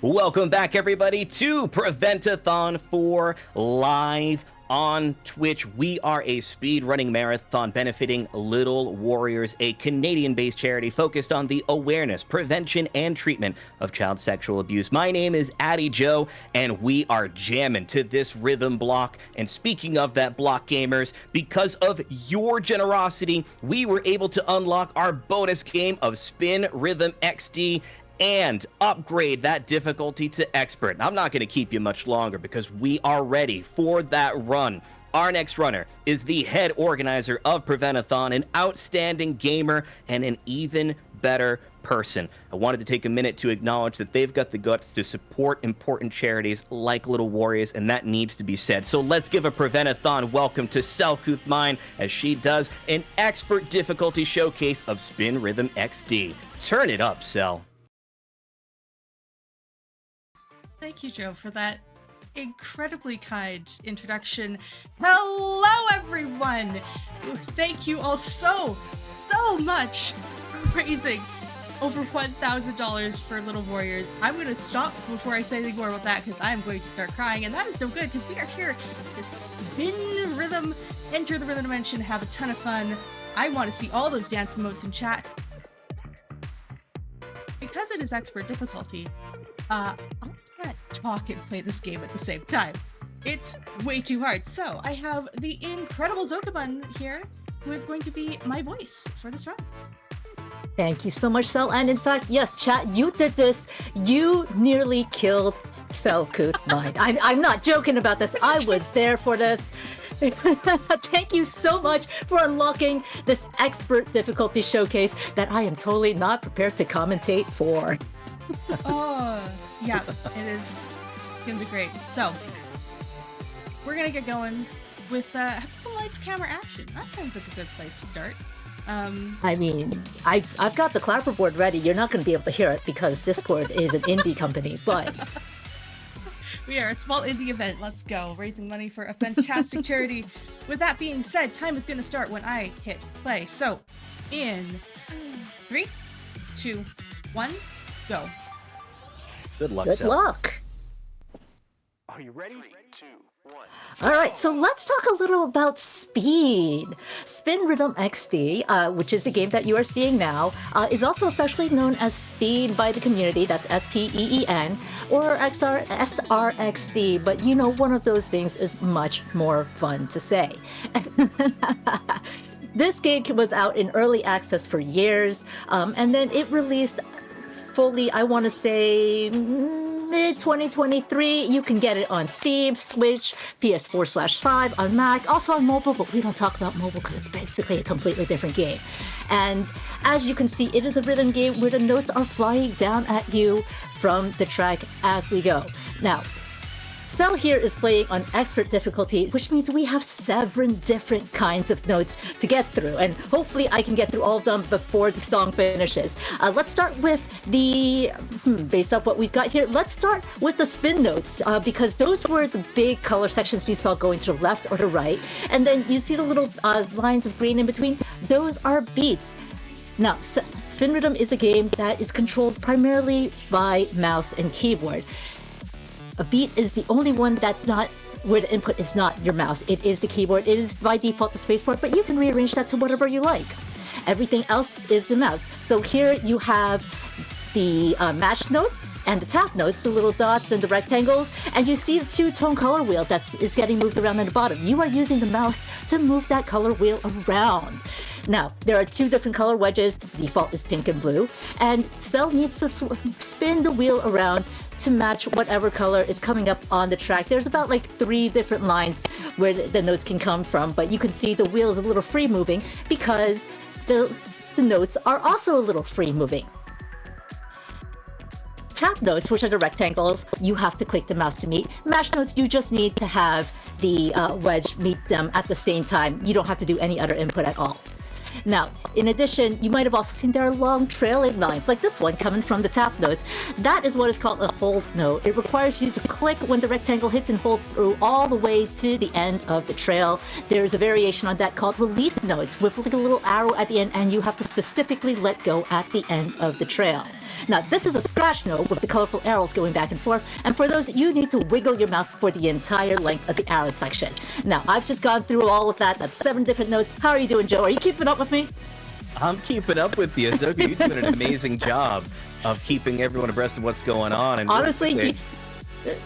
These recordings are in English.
Welcome back, everybody, to Prevent-a-Thon for live on Twitch. We are a speedrunning marathon benefiting Little Warriors, a Canadian-based charity focused on the awareness, prevention, and treatment of child sexual abuse. My name is Addy Joe, and we are jamming to this rhythm block. And speaking of that block, gamers, because of your generosity, we were able to unlock our bonus game of Spin Rhythm XD and upgrade that difficulty to expert. I'm not going to keep you much longer because we are ready for that run. Our next runner is the head organizer of Prevent-a-Thon, an outstanding gamer and an even better person. I wanted to take a minute to acknowledge that they've got the guts to support important charities like Little Warriors, and that needs to be said. So let's give a Prevent-a-Thon welcome to selcouthmind as she does an expert difficulty showcase of Spin Rhythm XD. Turn it up, Sel. Thank you, Joe, for that incredibly kind introduction. Hello, everyone! Thank you all so much for raising over $1,000 for Little Warriors. I'm going to stop before I say anything more about that because I'm going to start crying, and that is no good because we are here to spin rhythm, enter the rhythm dimension, have a ton of fun. I want to see all those dance emotes in chat. Because it is expert difficulty, I can't talk and play this game at the same time. It's way too hard. So I have the incredible Zokaman here, who is going to be my voice for this run. Thank you so much, Sel. And in fact, yes, chat, you did this. You nearly killed selcouthmind. I'm not joking about this. I was there for this. Thank you so much for unlocking this expert difficulty showcase that I am totally not prepared to commentate for. Oh, yeah, it is gonna be great. So, we're gonna get going with some lights, camera, action. That sounds like a good place to start. I mean, I've got the clapperboard ready. You're not going to be able to hear it because Discord is an indie company, but... We are a small indie event. Let's go. Raising money for a fantastic charity. With that being said, time is going to start when I hit play. So, in 3, 2, 1, go. Good luck, Good Sel. luck. Are you ready? 3, 2, 1. All right, so let's talk a little about speed. Spin Rhythm XD, which is the game that you are seeing now, is also officially known as Speed by the community. That's SPEEN, or SRXD, but you know, one of those things is much more fun to say. This game was out in early access for years, and then it released fully, I want to say, mid-2023. You can get it on Steam, Switch, PS4/5, on Mac, also on mobile, but we don't talk about mobile because it's basically a completely different game. And as you can see, it is a rhythm game where the notes are flying down at you from the track as we go. Now, Sel here is playing on expert difficulty, which means we have 7 different kinds of notes to get through, and hopefully I can get through all of them before the song finishes. Let's start with the, based off what we've got here, let's start with the spin notes, because those were the big color sections you saw going to the left or the right, and then you see the little lines of green in between. Those are beats. Now, Spin Rhythm is a game that is controlled primarily by mouse and keyboard. A beat is the only one that's not, where the input is not your mouse. It is the keyboard. It is by default the spacebar, but you can rearrange that to whatever you like. Everything else is the mouse. So here you have the match notes and the tap notes, the little dots and the rectangles, and you see the 2-tone color wheel that is getting moved around at the bottom. You are using the mouse to move that color wheel around. Now, there are 2 different color wedges. The default is pink and blue, and Sel needs to spin the wheel around to match whatever color is coming up on the track. There's about like 3 different lines where the notes can come from, but you can see the wheel is a little free moving because the notes are also a little free moving. Tap notes, which are the rectangles, you have to click the mouse to meet. Match notes, you just need to have the wedge meet them at the same time. You don't have to do any other input at all. Now, in addition, you might have also seen there are long trailing lines, like this one coming from the tap notes. That is what is called a hold note. It requires you to click when the rectangle hits and hold through all the way to the end of the trail. There's a variation on that called release notes, with like a little arrow at the end, and you have to specifically let go at the end of the trail. Now, this is a scratch note with the colorful arrows going back and forth, and for those, you need to wiggle your mouth for the entire length of the arrow section. Now, I've just gone through all of that. That's 7 different notes. How are you doing, Joe? Are you keeping up with me? I'm keeping up with you, Zoka. You're doing an amazing job of keeping everyone abreast of what's going on. And honestly,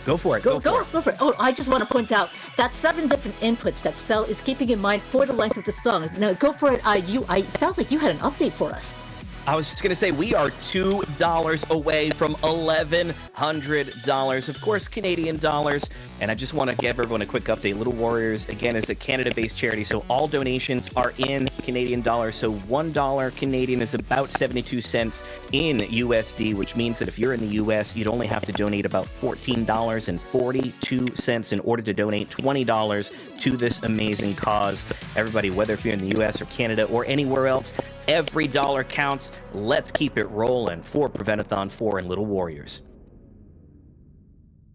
go for it. Go for it. Oh, I just want to point out that 7 different inputs that Cell is keeping in mind for the length of the song. Now, go for it. It sounds like you had an update for us. I was just going to say, we are $2 away from $1,100. Of course, Canadian dollars. And I just want to give everyone a quick update. Little Warriors, again, is a Canada-based charity, so all donations are in Canadian dollars. So $1 Canadian is about 72 cents in USD, which means that if you're in the US, you'd only have to donate about $14.42 in order to donate $20 to this amazing cause. Everybody, whether if you're in the US or Canada or anywhere else, every dollar counts. Let's keep it rolling for Prevent-a-Thon 4 and Little Warriors.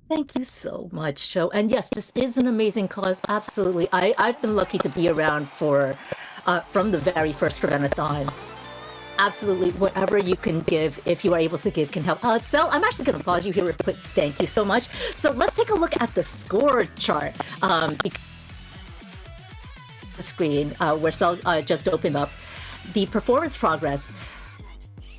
Thank you so much, Joe. And yes, this is an amazing cause. Absolutely. I've been lucky to be around from the very first Prevent-a-Thon. Absolutely. Whatever you can give, if you are able to give, can help. Cell, I'm actually going to pause you here real quick. Thank you so much. So let's take a look at the score chart. The screen where Cell just opened up. The performance progress.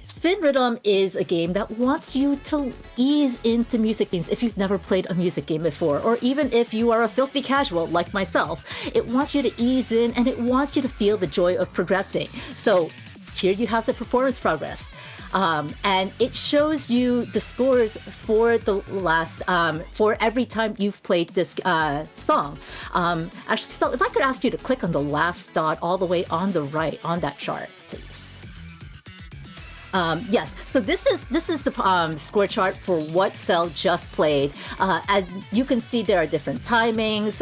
Spin Rhythm is a game that wants you to ease into music games if you've never played a music game before, or even if you are a filthy casual like myself. It wants you to ease in, and it wants you to feel the joy of progressing. So here you have the performance progress. And it shows you the scores for the last, for every time you've played this song. Actually, so if I could ask you to click on the last dot all the way on the right on that chart, please. Yes, so this is the score chart for what Cell just played. As you can see, there are different timings.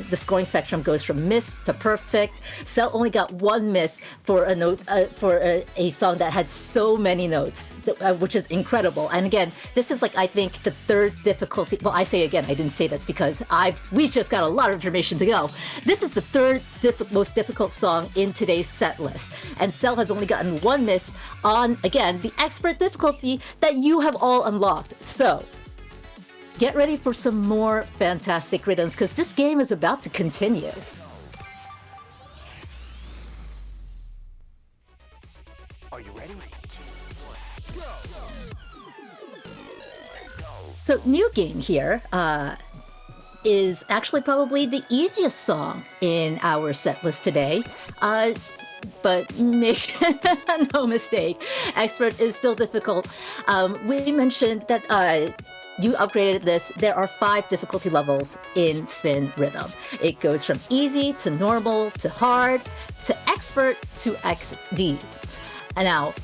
The scoring spectrum goes from miss to perfect. Cell only got 1 miss for a note for a song that had so many notes, which is incredible. And again, this is I think the 3rd difficulty. Well, I say again, I didn't say this because we just got a lot of information to go. This is the 3rd most difficult song in today's set list, and Cell has only gotten 1 miss on again the expert difficulty that you have all unlocked. So get ready for some more fantastic rhythms, because this game is about to continue. Are you ready? So new game here is actually probably the easiest song in our set list today. But make no mistake, expert is still difficult. We mentioned that you upgraded this. There are 5 difficulty levels in Spin Rhythm. It goes from easy to normal to hard to expert to XD. And now,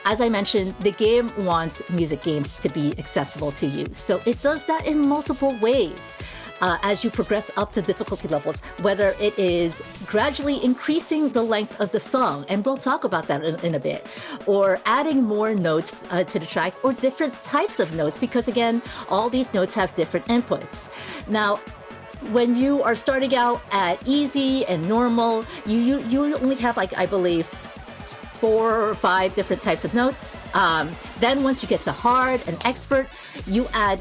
as I mentioned, the game wants music games to be accessible to you. So it does that in multiple ways. As you progress up the difficulty levels, whether it is gradually increasing the length of the song, and we'll talk about that in a bit, or adding more notes to the tracks, or different types of notes, because again, all these notes have different inputs. Now, when you are starting out at easy and normal, you only have I believe 4 or 5 different types of notes. Then once you get to hard and expert, you add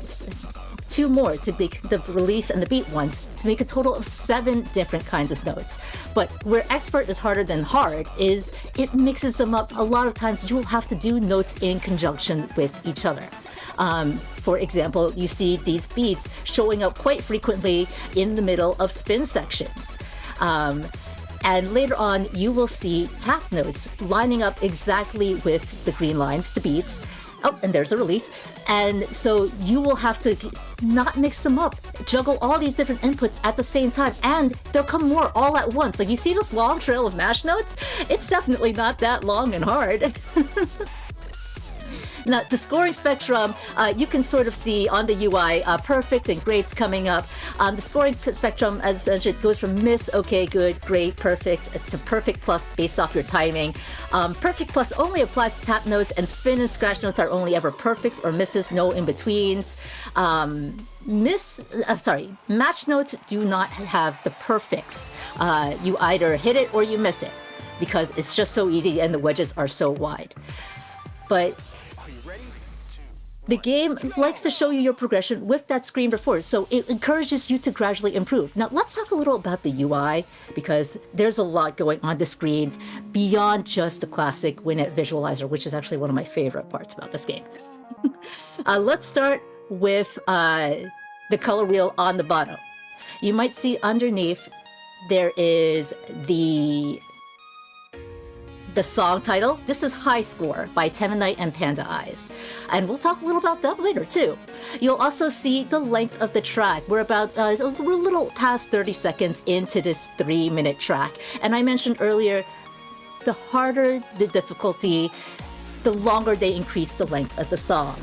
2 more to make the release and the beat ones to make a total of 7 different kinds of notes. But where expert is harder than hard is it mixes them up. A lot of times you'll have to do notes in conjunction with each other. For example, you see these beats showing up quite frequently in the middle of spin sections. And later on, you will see tap notes lining up exactly with the green lines, the beats. Oh, and there's a release. And so you will have to not mix them up, juggle all these different inputs at the same time, and they'll come more all at once. You see this long trail of mash notes? It's definitely not that long and hard. Now, the scoring spectrum, you can sort of see on the UI, perfect and great's coming up. The scoring spectrum, as mentioned, goes from miss, okay, good, great, perfect, to perfect plus based off your timing. Perfect plus only applies to tap notes, and spin and scratch notes are only ever perfects or misses, no in-betweens. Match notes do not have the perfects. You either hit it or you miss it, because it's just so easy and the wedges are so wide. But The game likes to show you your progression with that screen before, so it encourages you to gradually improve. Now, let's talk a little about the UI, because there's a lot going on the screen beyond just the classic Winnet visualizer, which is actually one of my favorite parts about this game. Let's start with the color wheel on the bottom. You might see underneath there is the song title. This is High Score by Temanite and Panda Eyes. And we'll talk a little about that later too. You'll also see the length of the track. We're about a little past 30 seconds into this 3-minute track. And I mentioned earlier, the harder the difficulty, the longer they increase the length of the song.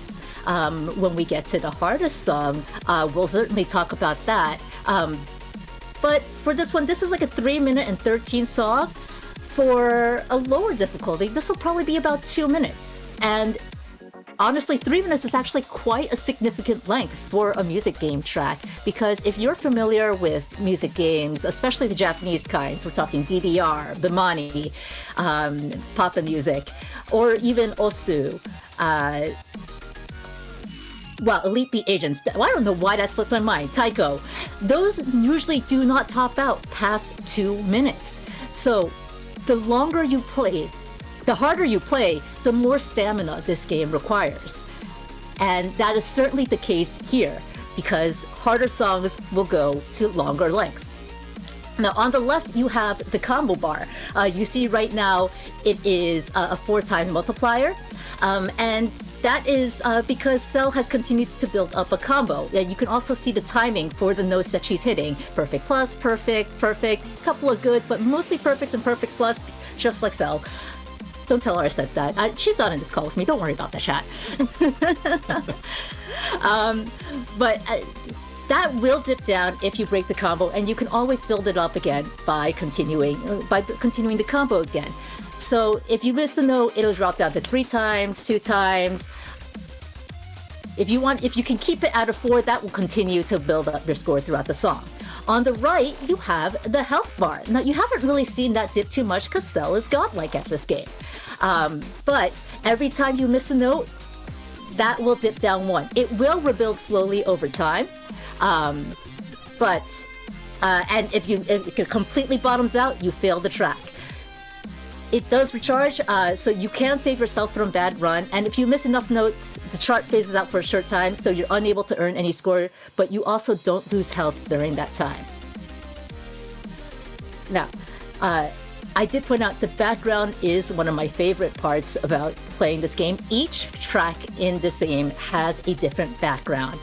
When we get to the hardest song, we'll certainly talk about that. But for this one, this is like a 3-minute and 13 song. For a lower difficulty, this will probably be about 2 minutes. And honestly, 3 minutes is actually quite a significant length for a music game track, because if you're familiar with music games, especially the Japanese kinds, we're talking DDR, Bimani, Papa Music, or even Osu, Elite Beat Agents, I don't know why that slipped my mind, Taiko, those usually do not top out past 2 minutes. So the longer you play, the harder you play, the more stamina this game requires. And that is certainly the case here, because harder songs will go to longer lengths. Now on the left, you have the combo bar. You see right now, it is a 4-time multiplier. And that is because Cell has continued to build up a combo. You can also see the timing for the notes that she's hitting. Perfect plus, perfect, perfect, couple of goods, but mostly perfects and perfect plus, just like Cell. Don't tell her I said that. She's not in this call with me. Don't worry about that, chat. But that will dip down if you break the combo, and you can always build it up again by continuing the combo again. So if you miss the note, it'll drop down to 3 times, 2 times. If you can keep it out of 4, that will continue to build up your score throughout the song. On the right, you have the health bar. Now, you haven't really seen that dip too much because Cell is godlike at this game. But every time you miss a note, that will dip down 1. It will rebuild slowly over time. And if it completely bottoms out, you fail the track. It does recharge, so you can save yourself from a bad run. And if you miss enough notes, the chart phases out for a short time, so you're unable to earn any score, but you also don't lose health during that time. Now, I did point out the background is one of my favorite parts about playing this game. Each track in this game has a different background.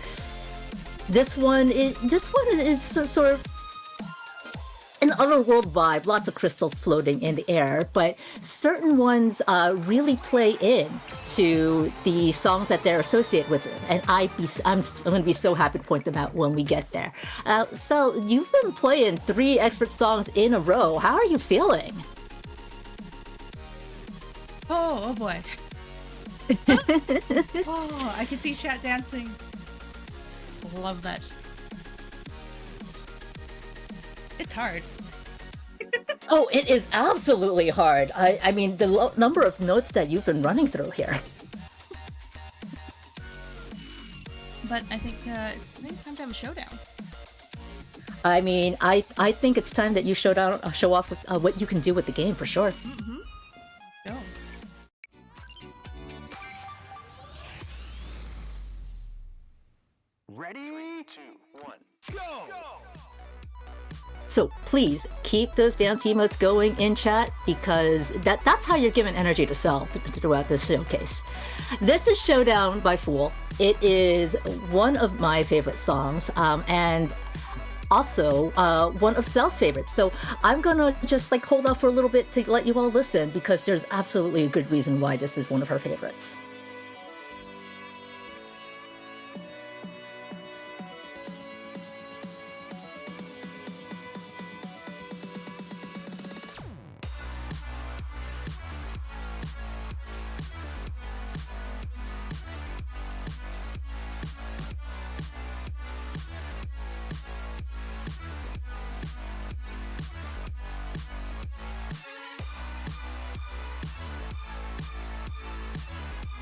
This one is sort of an otherworld vibe, lots of crystals floating in the air, but certain ones really play in to the songs that they're associated with it. And I'm going to be so happy to point them out when we get there. So you've been playing 3 expert songs in a row. How are you feeling? Oh boy. Oh, I can see chat dancing. Love that. It's hard. Oh, it is absolutely hard. I mean, the number of notes that you've been running through here. But I think it's time to have a showdown. I mean, I think it's time that you show off with, what you can do with the game for sure. Mm-hmm. Go. Ready? 3, 2, 1, go! So please keep those dance emotes going in chat, because that's how you're giving energy to Cell throughout this showcase. This is Showdown by Fool. It is one of my favorite songs, and also one of Cell's favorites. So I'm gonna just hold off for a little bit to let you all listen, because there's absolutely a good reason why this is one of her favorites.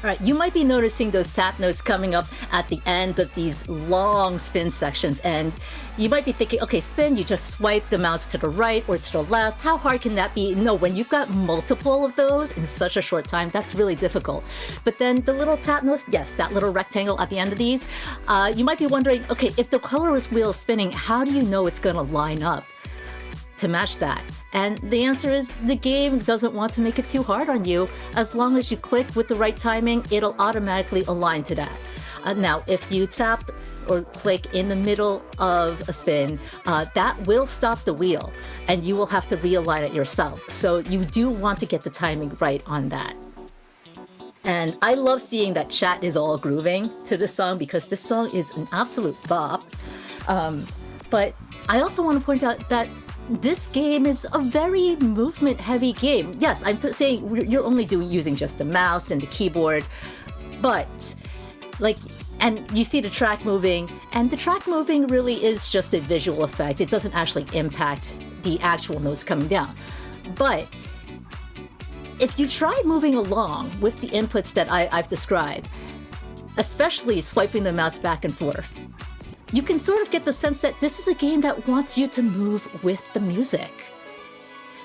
All right, you might be noticing those tap notes coming up at the end of these long spin sections, and you might be thinking, okay, spin, you just swipe the mouse to the right or to the left. How hard can that be? No, when you've got multiple of those in such a short time, that's really difficult. But then the little tap notes, yes, that little rectangle at the end of these, you might be wondering, okay, if the colorless wheel is spinning, how do you know it's going to line up to match that? And the answer is the game doesn't want to make it too hard on you. As long as you click with the right timing, it'll automatically align to that. Now, if you tap or click in the middle of a spin, that will stop the wheel and you will have to realign it yourself. So you do want to get the timing right on that. And I love seeing that chat is all grooving to this song because this song is an absolute bop. But I also want to point out that this game is a very movement-heavy game. Yes, I'm saying you're only using just a mouse and the keyboard, but and you see the track moving, and the track moving really is just a visual effect. It doesn't actually impact the actual notes coming down. But if you try moving along with the inputs that I've described, especially swiping the mouse back and forth, you can sort of get the sense that this is a game that wants you to move with the music.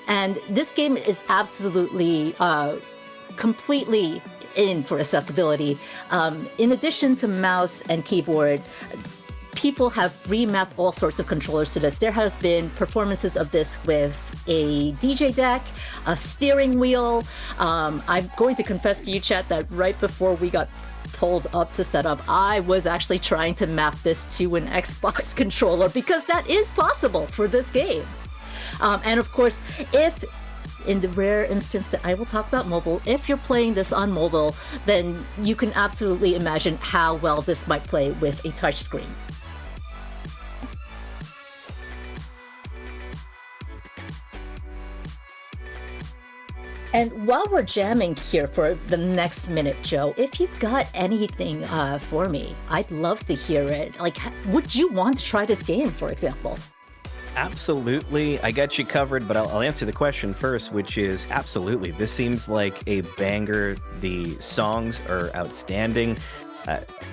And this game is absolutely, completely in for accessibility. In addition to mouse and keyboard, people have remapped all sorts of controllers to this. There has been performances of this with a DJ deck, a steering wheel. I'm going to confess to you, chat, that right before we got pulled up to set up, I was actually trying to map this to an Xbox controller because that is possible for this game. And of course, if in the rare instance that I will talk about mobile, if you're playing this on mobile, then you can absolutely imagine how well this might play with a touchscreen. And while we're jamming here for the next minute, Joe, if you've got anything for me, I'd love to hear it. Like, would you want to try this game, for example? Absolutely. I got you covered, but I'll answer the question first, which is absolutely. This seems like a banger. The songs are outstanding.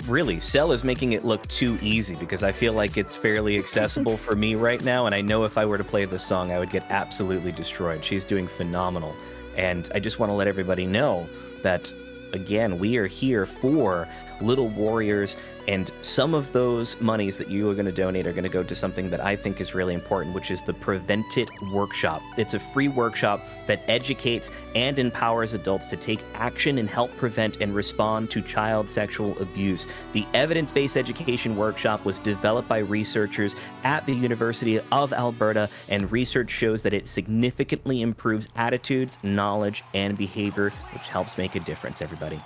Really, Cell is making it look too easy because I feel like it's fairly accessible for me right now, and I know if I were to play this song, I would get absolutely destroyed. She's doing phenomenal. And I just want to let everybody know that, again, we are here for Little Warriors, and some of those monies that you are going to donate are going to go to something that I think is really important, which is the Prevent-It Workshop. It's a free workshop that educates and empowers adults to take action and help prevent and respond to child sexual abuse. The evidence-based education workshop was developed by researchers at the University of Alberta, and research shows that it significantly improves attitudes, knowledge, and behavior, which helps make a difference, everybody.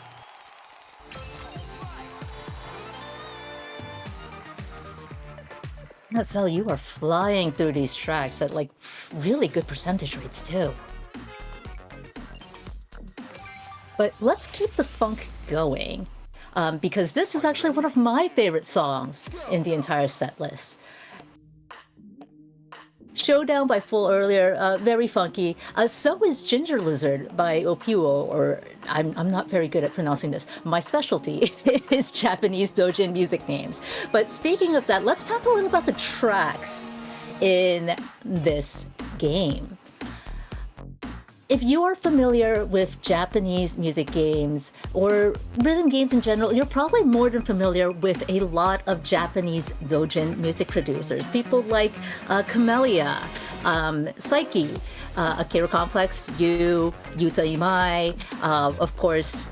So you are flying through these tracks at like really good percentage rates too. But let's keep the funk going, because this is actually one of my favorite songs in the entire set list. Showdown by Full earlier, very funky. So is Ginger Lizard by Opuo, or I'm not very good at pronouncing this. My specialty is Japanese doujin music names. But speaking of that, let's talk a little about the tracks in this game. If you are familiar with Japanese music games or rhythm games in general, you're probably more than familiar with a lot of Japanese doujin music producers. People like Camellia, Psyche, Akira Complex, Yuta Imai, of course,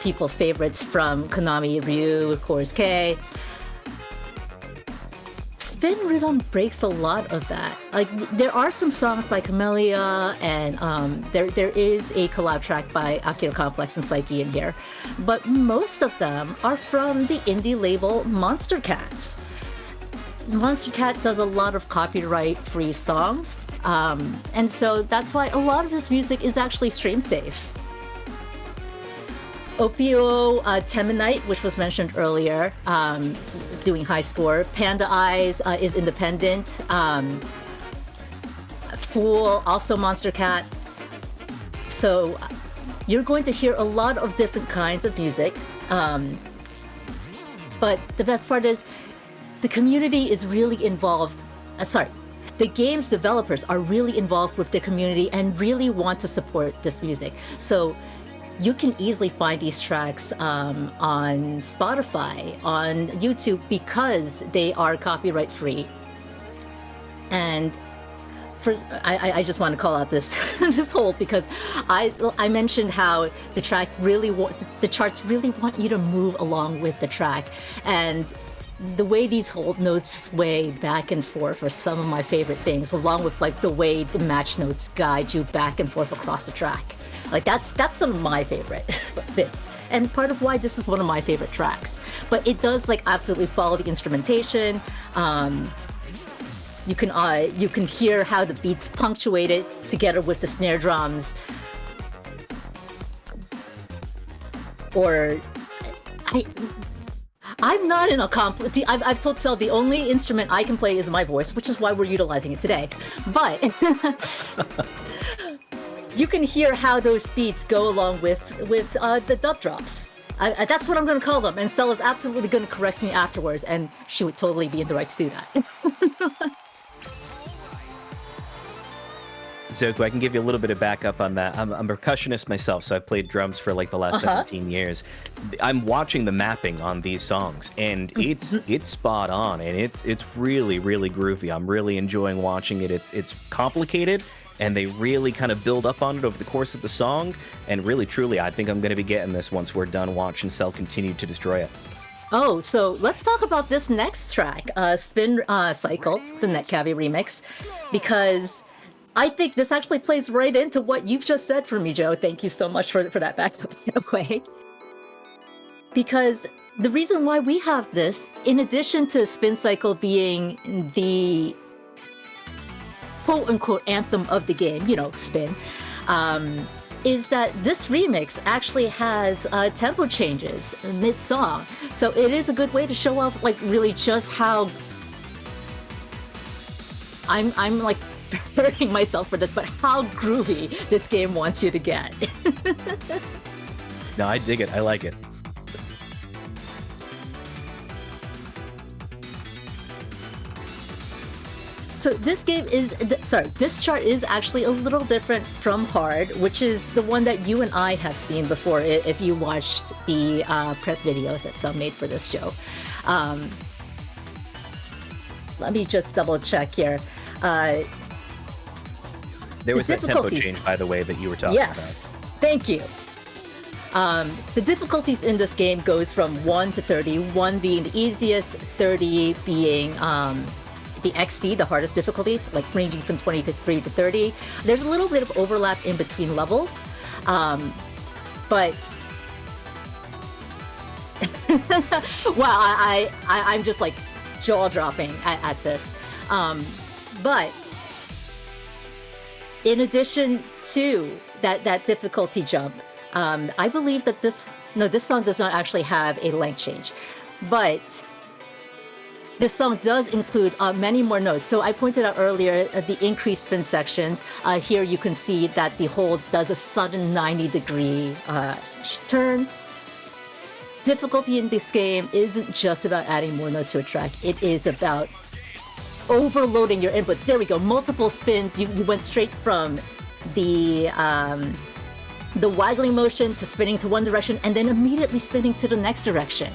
people's favorites from Konami, Ryu, of course, K. Spin Rhythm breaks a lot of that. Like, there are some songs by Camellia, and there is a collab track by Akira Complex and Psyche in here, but most of them are from the indie label Monster Cats. Monster Cat does a lot of copyright-free songs, and so that's why a lot of this music is actually stream safe. Opio Temenite, which was mentioned earlier, doing high score. Panda Eyes is independent. Fool, also Monster Cat. So you're going to hear a lot of different kinds of music. But the best part is the community is really involved. The game's developers are really involved with their community and really want to support this music. So you can easily find these tracks on Spotify, on YouTube, because they are copyright free. And first, I just want to call out this this hold, because I mentioned how the charts really want you to move along with the track, and the way these hold notes sway back and forth are some of my favorite things, along with like the way the match notes guide you back and forth across the track. Like that's some of my favorite bits, and part of why this is one of my favorite tracks. But it does like absolutely follow the instrumentation. You can hear how the beats punctuated together with the snare drums. Or I'm not in a I've told Cell the only instrument I can play is my voice, which is why we're utilizing it today. But you can hear how those beats go along with the dub drops. That's what I'm going to call them. And Cell is absolutely going to correct me afterwards, and she would totally be in the right to do that. Zoku, I can give you a little bit of backup on that. I'm a percussionist myself, so I've played drums for like the last 17 years. I'm watching the mapping on these songs, and it's spot on, and it's really, really groovy. I'm really enjoying watching it. It's complicated, and they really kind of build up on it over the course of the song. And really, truly, I think I'm going to be getting this once we're done watching Cell continue to destroy it. Oh, so let's talk about this next track, Spin Cycle, the Netcavi remix, because I think this actually plays right into what you've just said for me, Joe. Thank you so much for that backup, by the way. Because the reason why we have this, in addition to Spin Cycle being the quote-unquote anthem of the game, Spin, is that this remix actually has tempo changes mid-song. So it is a good way to show off, like, really just how I'm like hurting myself for this, but how groovy this game wants you to get. No, I dig it. I like it. So this game this chart is actually a little different from Hard, which is the one that you and I have seen before if you watched the prep videos that Cell made for this show. Let me just double check here. There was that tempo change, by the way, that you were talking about. Yes, thank you. The difficulties in this game goes from 1 to 30, 1 being the easiest, 30 being the XD, the hardest difficulty, like ranging from 23 to 30. There's a little bit of overlap in between levels, but wow, I'm just like jaw-dropping at this. But in addition to that difficulty jump, I believe that this song does not actually have a length change, but this song does include many more notes. So I pointed out earlier the increased spin sections. Here you can see that the hold does a sudden 90-degree turn. Difficulty in this game isn't just about adding more notes to a track. It is about overloading your inputs. There we go. Multiple spins. You went straight from the waggling motion to spinning to one direction and then immediately spinning to the next direction.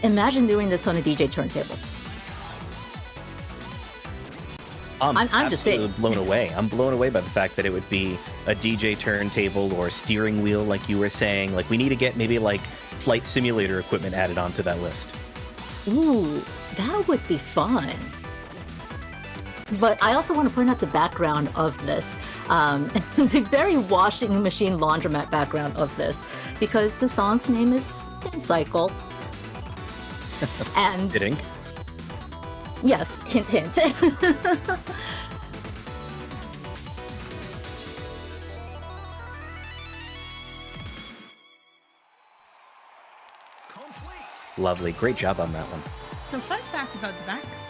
Imagine doing this on a DJ turntable. I'm just saying. Blown away. I'm blown away by the fact that it would be a DJ turntable or steering wheel, like you were saying. Like, we need to get maybe like flight simulator equipment added onto that list. Ooh, that would be fun. But I also want to point out the background of this, the very washing machine laundromat background of this, because the song's name is Spin Cycle. And Fitting. Yes, hint, hint. Lovely. Great job on that one. So fun fact about the background.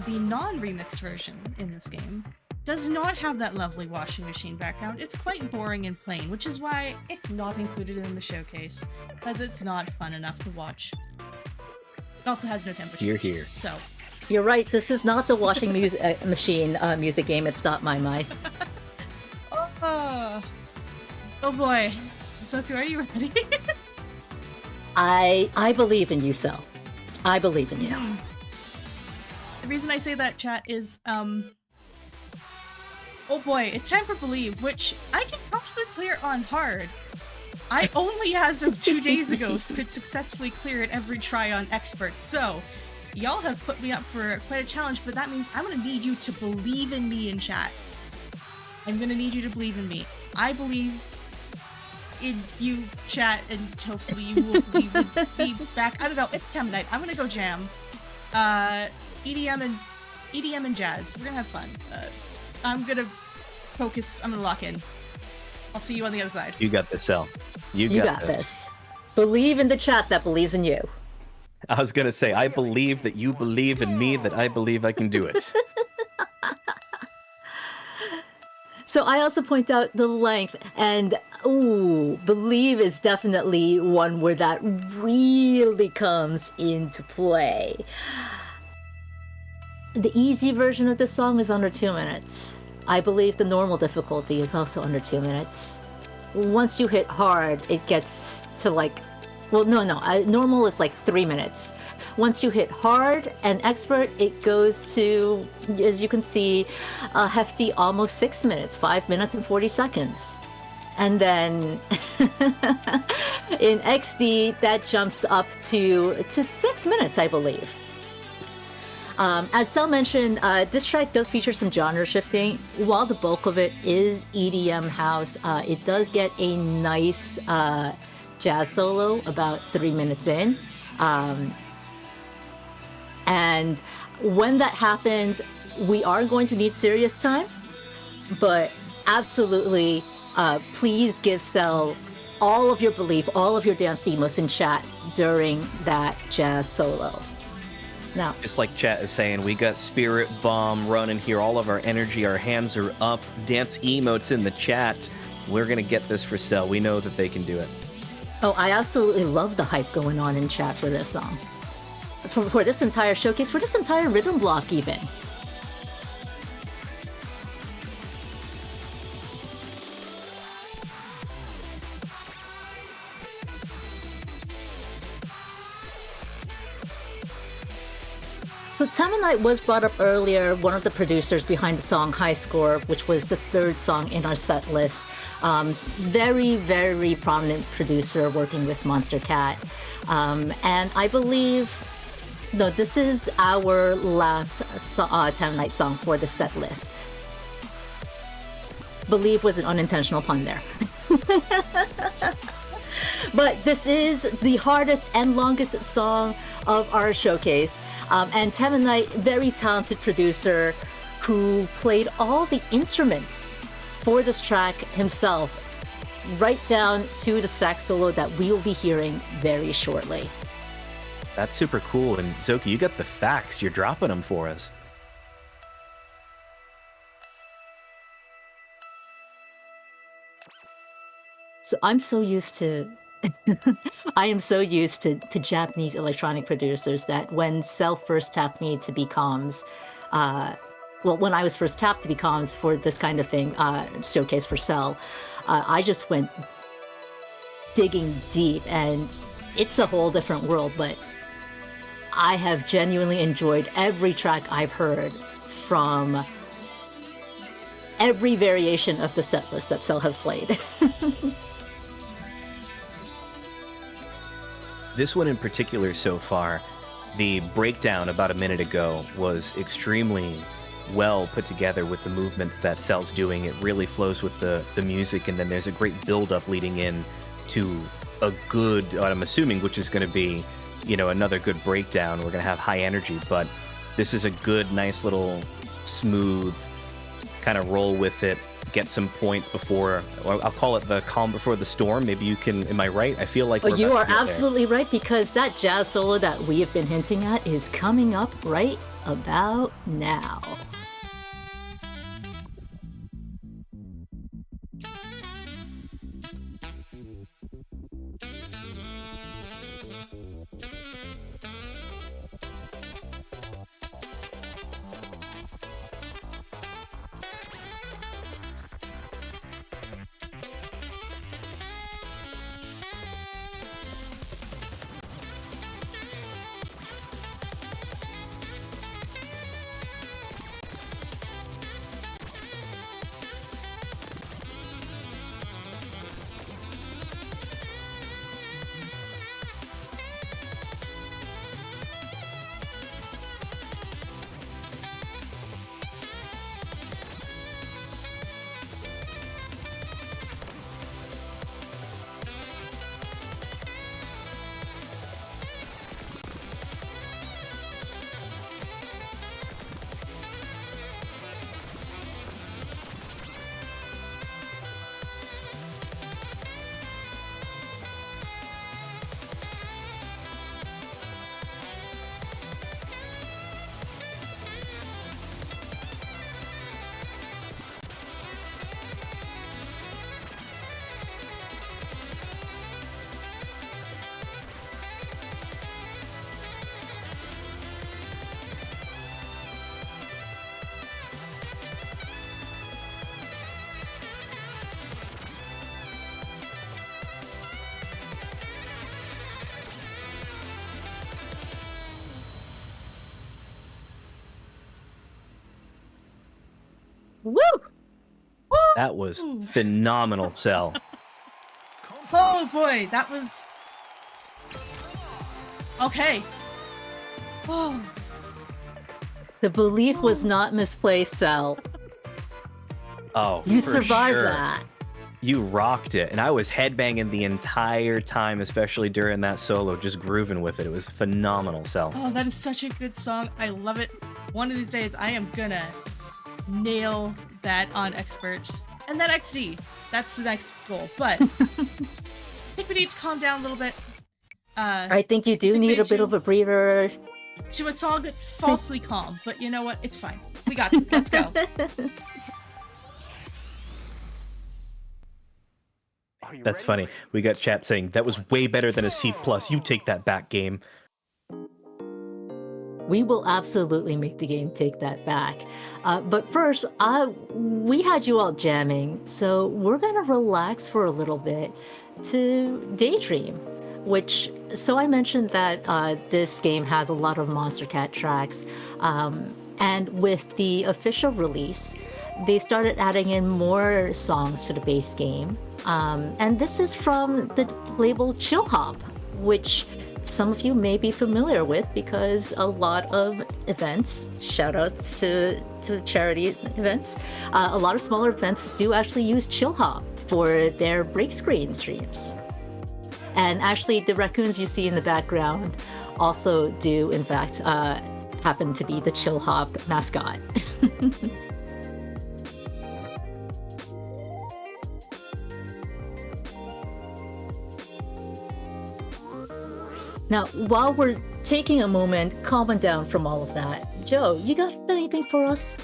The non-remixed version in this game does not have that lovely washing machine background. It's quite boring and plain, which is why it's not included in the showcase, because it's not fun enough to watch. It also has no temperature. You're here. So. You're right, this is not the washing machine music game, it's not my. Oh boy. Sophie, are you ready? I believe in you, Sel. I believe in you. The reason I say that, chat, is, oh boy, it's time for Believe, which I can actually clear on hard. I only, as of 2 days ago, could successfully clear it every try on Expert, so y'all have put me up for quite a challenge, but that means I'm gonna need you to believe in me in chat. I'm gonna need you to believe in me. I believe in you, chat, and hopefully you will believe in me back. I don't know, it's Tem night. I'm gonna go jam. EDM and jazz. We're gonna have fun. I'm gonna focus. I'm gonna lock in. I'll see you on the other side. You got this, Sel. You got this. Believe in the chat that believes in you. I was gonna say, I believe that you believe in me, that I believe I can do it. So I also point out the length, and Believe is definitely one where that really comes into play. The easy version of this song is under 2 minutes. I believe the normal difficulty is also under 2 minutes. Once you hit hard, it gets to like, normal is like 3 minutes. Once you hit hard and expert, it goes to, as you can see, a hefty almost 6 minutes, 5 minutes and 40 seconds. And then in XD, that jumps up to 6 minutes, I believe. As Sel mentioned, this track does feature some genre shifting. While the bulk of it is EDM house, it does get a nice jazz solo about 3 minutes in. And when that happens, we are going to need serious time, but absolutely, please give Sel all of your belief, all of your dance emotes in chat during that jazz solo. Now, just like chat is saying, we got Spirit Bomb running here. All of our energy, our hands are up. Dance emotes in the chat. We're going to get this for Sel. We know that they can do it. Oh, I absolutely love the hype going on in chat for this song. For this entire showcase, for this entire rhythm block even. So Tamanite was brought up earlier, one of the producers behind the song High Score, which was the third song in our set list. Very, very prominent producer working with Monster Cat. And I believe, no, this is our last Tamanite song for the set list. Believe was an unintentional pun there. But this is the hardest and longest song of our showcase. And Tamanite, very talented producer who played all the instruments for this track himself, right down to the sax solo that we'll be hearing very shortly. That's super cool. And Zoki, you got the facts. You're dropping them for us. So I'm so used to I am so used to Japanese electronic producers that when Sel first tapped me to be comms, when I was first tapped to be comms for this kind of thing, showcase for Sel, I just went digging deep, and it's a whole different world, but I have genuinely enjoyed every track I've heard from every variation of the set list that Sel has played. This one in particular so far, the breakdown about a minute ago was extremely well put together with the movements that Sel's doing. It really flows with the music, and then there's a great build-up leading in to a good, I'm assuming, which is going to be, another good breakdown. We're going to have high energy, but this is a good, nice little smooth kind of roll with it. Get some points before, or I'll call it the calm before the storm. Maybe you can, am I right? I feel like you are absolutely right, because that jazz solo that we have been hinting at is coming up right about now. Woo! That was Ooh. phenomenal, Cell. Oh boy, that was... Okay. Oh. The belief was not misplaced, Cell. Oh, You for survived sure. that. You rocked it, and I was headbanging the entire time, especially during that solo, just grooving with it. It was phenomenal, Cell. Oh, that is such a good song. I love it. One of these days, I am gonna nail that on Expert. And then XD. That's the next goal. But I think we need to calm down a little bit. I think you do think need we a bit do. of a breather. To a song that's falsely calm. But you know what? It's fine. We got this. Let's go. Are you That's ready? funny. We got chat saying, that was way better than a C+. You take that back, game. We will absolutely make the game take that back. But first, we had you all jamming, so we're gonna relax for a little bit to daydream. So I mentioned that this game has a lot of Monster Cat tracks, and with the official release, they started adding in more songs to the base game. And this is from the label Chill Hop, which some of you may be familiar with because a lot of events, shoutouts to charity events, a lot of smaller events do actually use Chill Hop for their break screen streams. And actually, the raccoons you see in the background also do, in fact, happen to be the Chill Hop mascot. Now, while we're taking a moment, calming down from all of that, Joe, you got anything for us?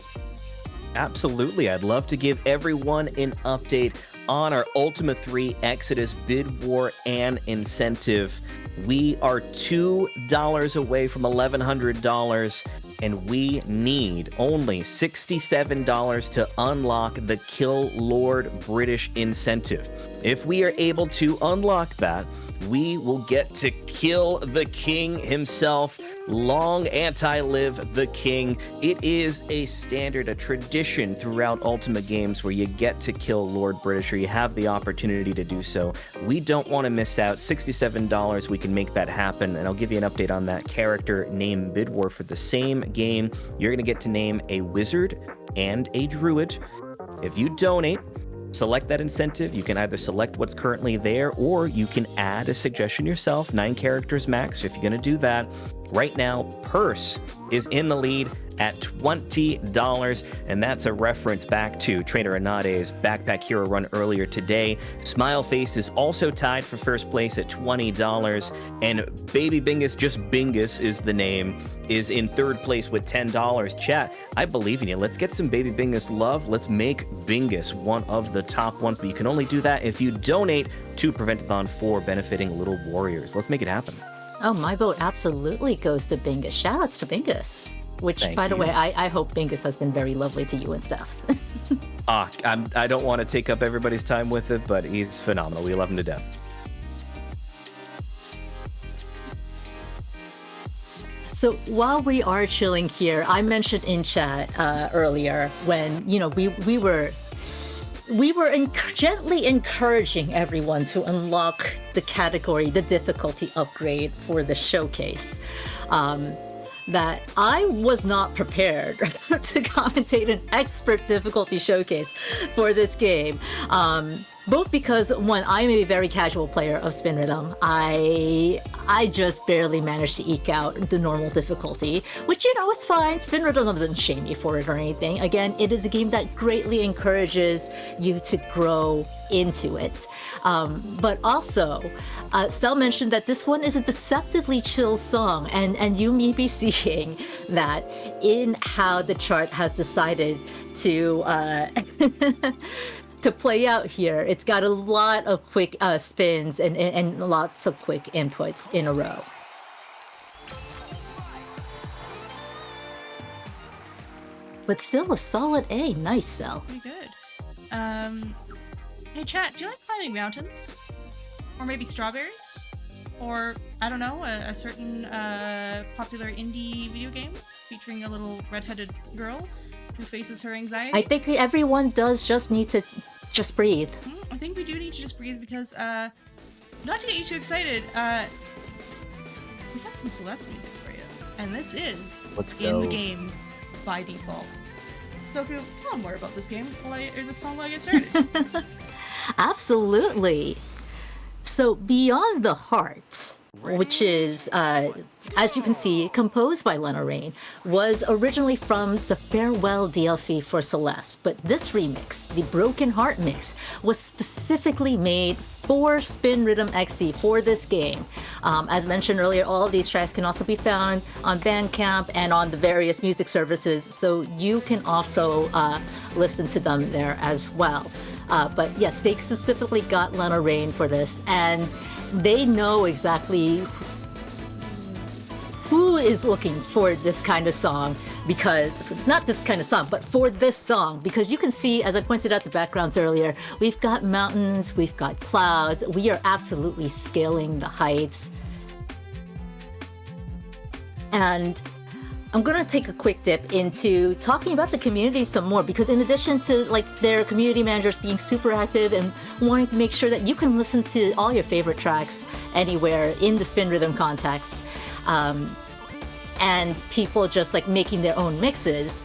Absolutely. I'd love to give everyone an update on our Ultima 3 Exodus bid war and incentive. We are $2 away from $1,100, and we need only $67 to unlock the Kill Lord British incentive. If we are able to unlock that, we will get to kill the king himself. Long anti-live the king. It is a standard, a tradition throughout Ultima games where you get to kill Lord British, or you have the opportunity to do so. We don't want to miss out. $67, we can make that happen, and I'll give you an update on that character name bid war for the same game. You're going to get to name a wizard and a druid. If you donate, select that incentive. You can either select what's currently there, or you can add a suggestion yourself, 9 characters max if you're going to do that. Right now, Purse is in the lead at $20, and that's a reference back to Trainer Anade's Backpack Hero run earlier today. Smileface is also tied for first place at $20, and Baby Bingus, just Bingus is the name, is in third place with $10. Chat, I believe in you. Let's get some Baby Bingus love. Let's make Bingus one of the top ones, but you can only do that if you donate to Prevent-a-Thon for benefiting Little Warriors. Let's make it happen. Oh, my vote absolutely goes to Bingus. Shoutouts to Bingus. Which, Thank by the you. way, I hope Bingus has been very lovely to you and stuff. I don't want to take up everybody's time with it, but he's phenomenal. We love him to death. So while we are chilling here, I mentioned in chat earlier when, we were gently encouraging everyone to unlock the category, the difficulty upgrade for the showcase. That I was not prepared to commentate an expert difficulty showcase for this game. Both because, one, I'm a very casual player of Spin Rhythm. I just barely managed to eke out the normal difficulty, which, is fine. Spin Rhythm doesn't shame you for it or anything. Again, it is a game that greatly encourages you to grow into it. But also, Sel mentioned that this one is a deceptively chill song, and you may be seeing that in how the chart has decided to to play out here. It's got a lot of quick spins and lots of quick inputs in a row. But still a solid A. Nice, Sel. Pretty good. Hey chat, do you like climbing mountains? Or maybe strawberries? Or, I don't know, a certain popular indie video game? featuring a little redheaded girl who faces her anxiety. I think everyone does just need to just breathe. I think we do need to just breathe because, not to get you too excited, we have some Celeste music for you. And this is Let's In the go. Game by default. Soku, tell them more about this game, or this song while I get started. Absolutely. So Beyond the Heart, which is, as you can see, composed by Lena Raine, was originally from the Farewell DLC for Celeste, but this remix, the Broken Heart mix, was specifically made for Spin Rhythm XD for this game. As mentioned earlier, all of these tracks can also be found on Bandcamp and on the various music services, so you can also listen to them there as well. But yes, they specifically got Lena Raine for this, and they know exactly who is looking for this kind of song, because not this kind of song, but for this song, because you can see, as I pointed out the backgrounds earlier, we've got mountains, we've got clouds, we are absolutely scaling the heights. And I'm gonna take a quick dip into talking about the community some more, because in addition to like their community managers being super active and wanting to make sure that you can listen to all your favorite tracks anywhere in the Spin Rhythm context, and people just like making their own mixes,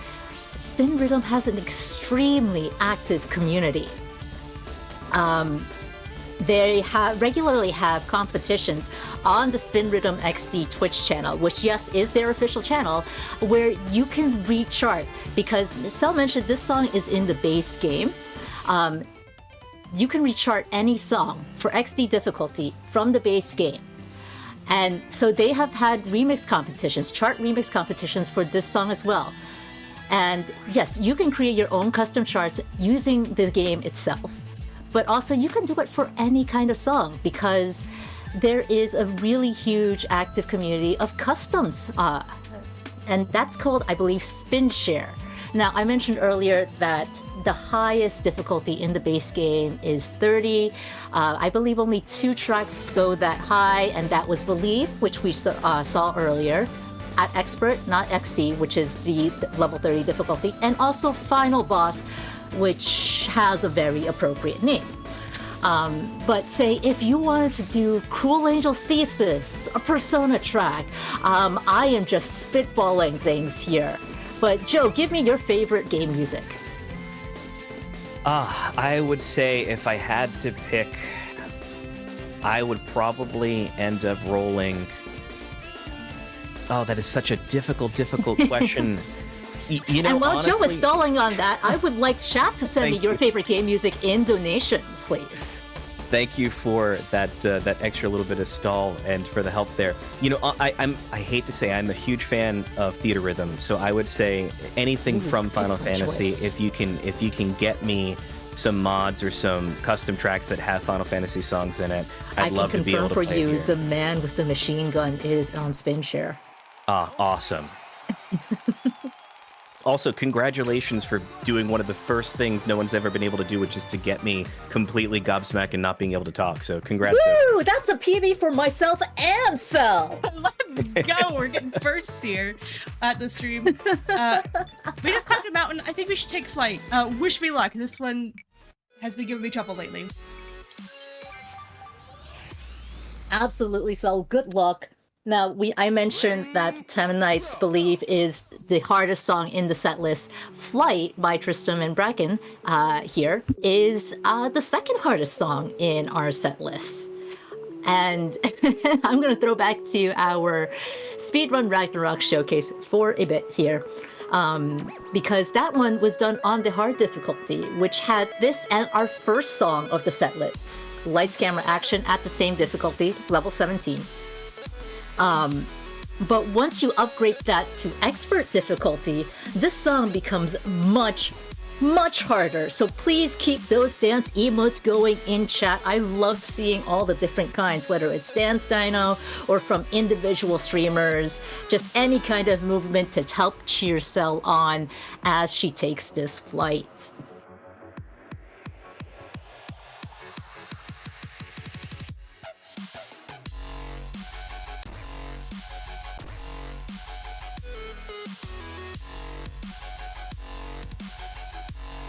Spin Rhythm has an extremely active community. They regularly have competitions on the Spin Rhythm XD Twitch channel, which, yes, is their official channel, where you can re-chart, because Cell mentioned this song is in the base game. You can re-chart any song for XD difficulty from the base game. And so they have had remix competitions, chart remix competitions for this song as well. And yes, you can create your own custom charts using the game itself. But also you can do it for any kind of song, because there is a really huge active community of customs. And that's called, I believe, Spin Share. Now, I mentioned earlier that the highest difficulty in the base game is 30. I believe only 2 tracks go that high, and that was Believe, which we saw earlier, at Expert, not XD, which is the level 30 difficulty, and also Final Boss, which has a very appropriate name. But say, if you wanted to do Cruel Angel's Thesis, a Persona track, I am just spitballing things here. But Joe, give me your favorite game music. I would say if I had to pick, I would probably end up rolling. Oh, that is such a difficult question. You know, and while honestly, Joe is stalling on that, I would like chat to send me your favorite game music in donations, please. Thank you for that extra little bit of stall and for the help there. You know, I hate to say I'm a huge fan of Theater Rhythm, so I would say anything from Final Fantasy. Choice. If you can get me some mods or some custom tracks that have Final Fantasy songs in it, I'd love to be able to play I can confirm for you, it the man with the machine gun is on Spin Share. Awesome. Also, congratulations for doing one of the first things no one's ever been able to do, which is to get me completely gobsmacked and not being able to talk. So congrats. Woo! That's a PB for myself and Cell! Let's go! We're getting firsts here at the stream. We just climbed a mountain. I think we should take flight. Wish me luck. This one has been giving me trouble lately. Absolutely, Cell. Good luck. Now, I mentioned that Temenites Believe is the hardest song in the set list. Flight by Tristram and Bracken here is the second hardest song in our set list. And I'm going to throw back to our Speedrun Ragnarok showcase for a bit here. Because that one was done on the hard difficulty, which had this and our first song of the set list, Lights, Camera, Action, at the same difficulty, level 17. But once you upgrade that to expert difficulty, this song becomes much, much harder. So please keep those dance emotes going in chat. I love seeing all the different kinds, whether it's Dance Dino or from individual streamers, just any kind of movement to help cheer Cell on as she takes this flight.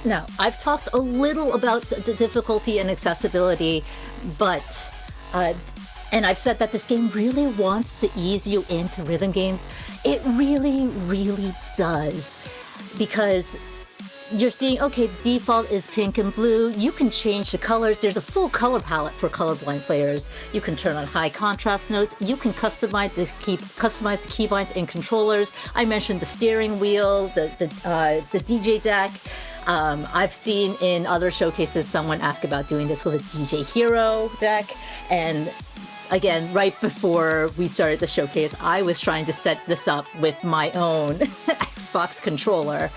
Now, I've talked a little about the difficulty and accessibility, but and I've said that this game really wants to ease you into rhythm games. It really, really does, because you're seeing, okay, default is pink and blue. You can change the colors. There's a full color palette for colorblind players. You can turn on high contrast notes. You can customize the keybinds and controllers. I mentioned the steering wheel, the DJ deck. I've seen in other showcases someone ask about doing this with a DJ Hero deck, and again, right before we started the showcase, I was trying to set this up with my own Xbox controller.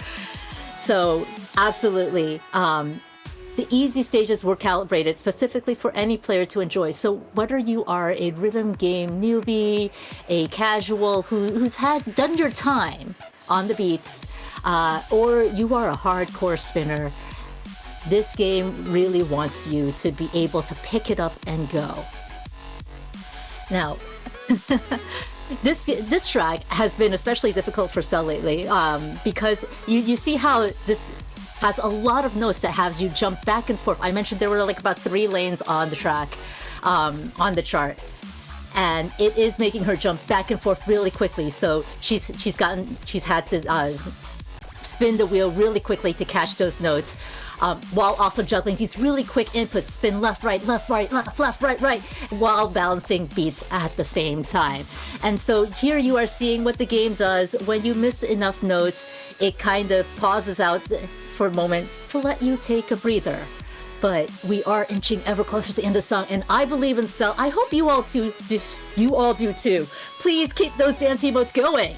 So, absolutely, the easy stages were calibrated specifically for any player to enjoy. So whether you are a rhythm game newbie, a casual who's done your time on the beats, or you are a hardcore spinner, this game really wants you to be able to pick it up and go. Now, this track has been especially difficult for Cell lately, because you see how this has a lot of notes that has you jump back and forth. I mentioned there were like about 3 lanes on the track, on the chart, and it is making her jump back and forth really quickly. So she's had to spin the wheel really quickly to catch those notes, while also juggling these really quick inputs, spin left, right, left, right, left, right, right, while balancing beats at the same time. And so here you are seeing what the game does. When you miss enough notes, it kind of pauses out for a moment to let you take a breather. But we are inching ever closer to the end of the song, and I believe in Cell. I hope you all do too. Please keep those dance emotes going.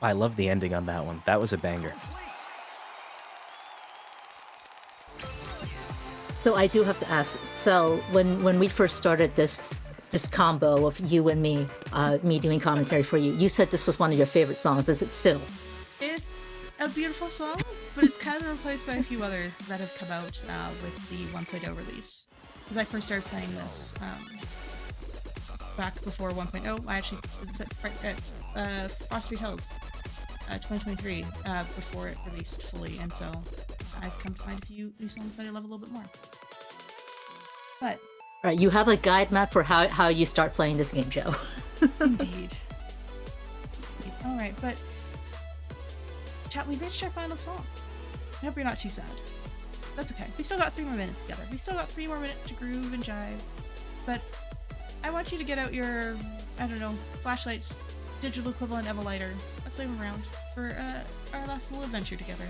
I love the ending on that one. That was a banger. So I do have to ask, Cell, when we first started this combo of you and me doing commentary for you, you said this was one of your favorite songs. Is it still? It's a beautiful song, but it's kind of replaced by a few others that have come out with the 1.0 release. Because I first started playing this back before 1.0. I actually was at Frostbeat Hills 2023 before it released fully, and so I've come to find a few new songs that I love a little bit more. But Right, you have a guide map for how you start playing this game, Joe. indeed. All right, but chat, we reached our final song. I hope you're not too sad. That's okay. We still got 3 more minutes together. We still got 3 more minutes to groove and jive. But I want you to get out your, I don't know, flashlights, digital equivalent of a lighter. Let's wave them around for our last little adventure together.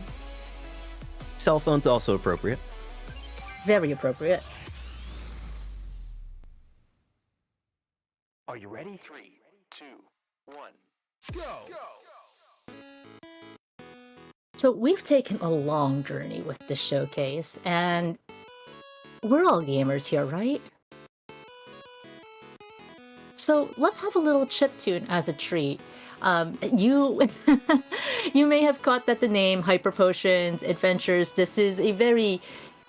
Cell phone's also appropriate. Very appropriate. Are you ready? 3, 2, 1, go! So we've taken a long journey with this showcase, and we're all gamers here, right? So let's have a little chiptune as a treat. You you may have caught that the name Hyper Potions Adventures, this is a very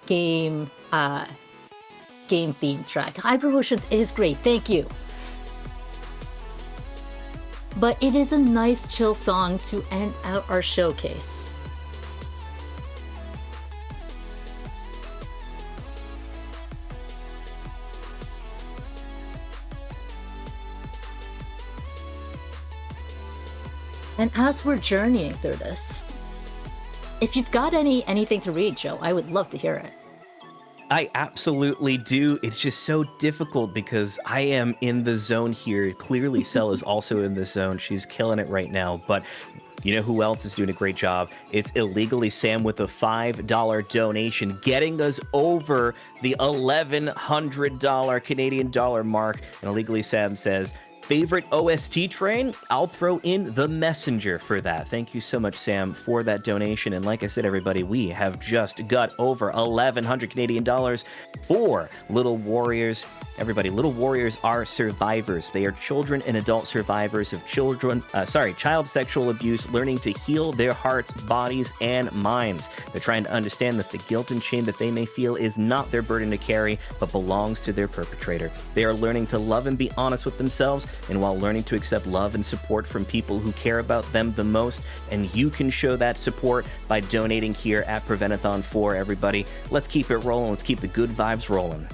game themed track. Hyper Potions is great, thank you. But it is a nice chill song to end out our showcase. And as we're journeying through this, if you've got anything to read, Joe, I would love to hear it. I absolutely do. It's just so difficult because I am in the zone here. Clearly, Cell is also in the zone. She's killing it right now. But you know who else is doing a great job? It's Illegally Sam with a $5 donation, getting us over the $1,100 Canadian dollar mark. And Illegally Sam says, favorite OST train, I'll throw in The Messenger for that. Thank you so much, Sam, for that donation. And like I said, everybody, we have just got over 1,100 Canadian dollars for Little Warriors. Everybody, Little Warriors are survivors. They are children and adult survivors of child sexual abuse, learning to heal their hearts, bodies, and minds. They're trying to understand that the guilt and shame that they may feel is not their burden to carry, but belongs to their perpetrator. They are learning to love and be honest with themselves, and while learning to accept love and support from people who care about them the most. And you can show that support by donating here at Prevent-a-Thon for everybody. Let's keep it rolling. Let's keep the good vibes rolling.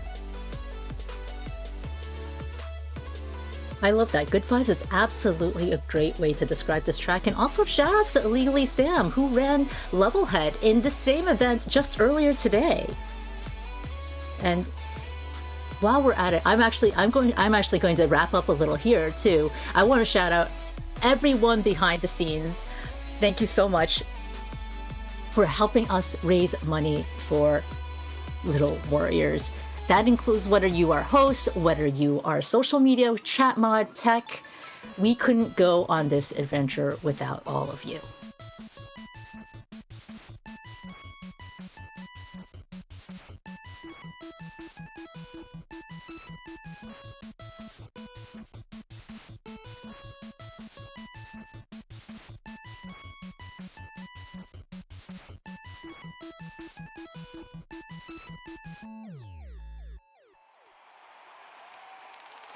I love that. Good vibes is absolutely a great way to describe this track. And also shout outs to Illegally Sam, who ran Levelhead in the same event just earlier today. And while we're at it, I'm actually going to wrap up a little here too. I want to shout out everyone behind the scenes. Thank you so much for helping us raise money for Little Warriors. That includes whether you are host, whether you are social media, chat mod, tech. We couldn't go on this adventure without all of you.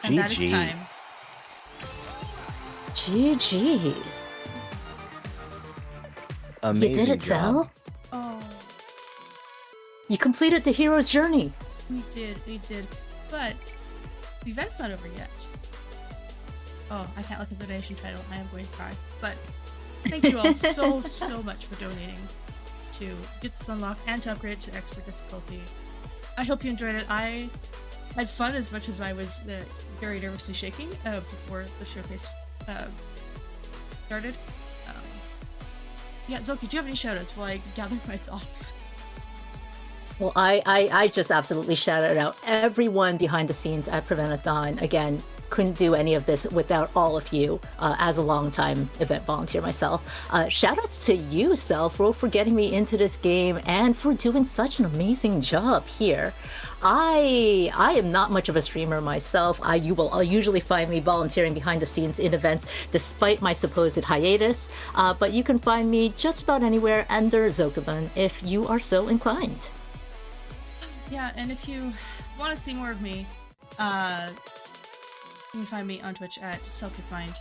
And that is time. GG's. Amazing You did it, job. Zell? Oh, You completed the hero's journey. we did. But the event's not over yet. Oh, I can't look at the donation title. I am going to cry. But thank you all so much for donating to get this unlocked and to upgrade it to expert difficulty. I hope you enjoyed it. I had fun as much as I was very nervously shaking before the showcase started. Yeah, Zoki, do you have any shoutouts while I gather my thoughts? Well, I just absolutely shouted out everyone behind the scenes at Prevent-a-Thon. Again, couldn't do any of this without all of you as a longtime event volunteer myself. Shoutouts to you, Self, for getting me into this game and for doing such an amazing job here. I am not much of a streamer myself. You will usually find me volunteering behind the scenes in events despite my supposed hiatus. But you can find me just about anywhere under Zokuban if you are so inclined. Yeah, and if you want to see more of me, you can find me on Twitch at selcouthmind.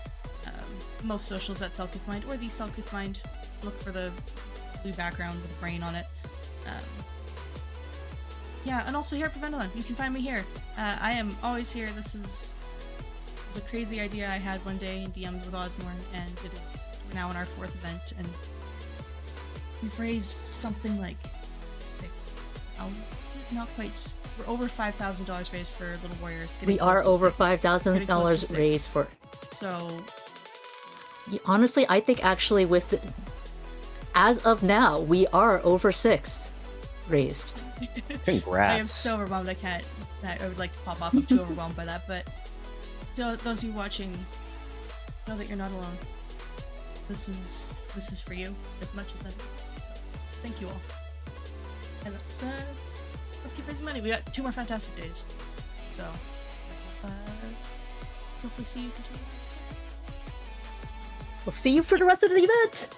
Most socials at selcouthmind or the selcouthmind. Look for the blue background with a brain on it. Yeah, and also here at Prevent-a-Thon, you can find me here. I am always here. This is a crazy idea I had one day in DMs with Osmorn, and we're now in our 4th event, and we've raised something like not quite. We're over $5,000 raised for Little Warriors. We are over $5,000 raised for. So, honestly, I think actually as of now, we are over 6 raised. Congrats. I am so overwhelmed. I would like to pop off. I'm too overwhelmed by that. But those of you watching, know that you're not alone. This is for you as much as it is. So, thank you all. And let's keep raising money. We got 2 more fantastic days. So, hopefully see you continue. We'll see you for the rest of the event.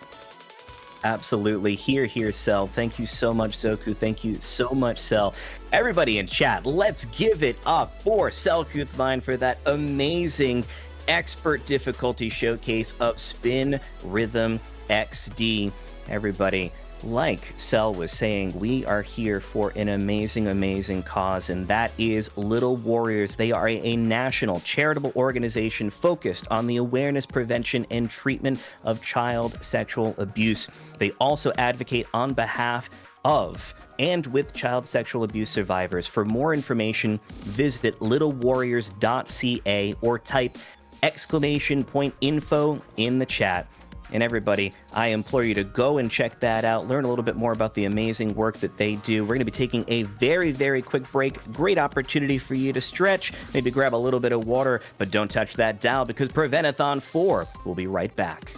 Absolutely. Here, Cell. Thank you so much, Zoku. Thank you so much, Cell. Everybody in chat, let's give it up for selcouthmind for that amazing expert difficulty showcase of Spin Rhythm XD. Everybody, like Cell was saying, we are here for an amazing cause, and that is Little Warriors. They are a national charitable organization focused on the awareness, prevention, and treatment of child sexual abuse. They also advocate on behalf of and with child sexual abuse survivors. For more information, visit littlewarriors.ca or type !info in the chat. And everybody, I implore you to go and check that out, learn a little bit more about the amazing work that they do. We're going to be taking a very, very quick break. Great opportunity for you to stretch, maybe grab a little bit of water, but don't touch that dial because Prevent-a-Thon 4 will be right back.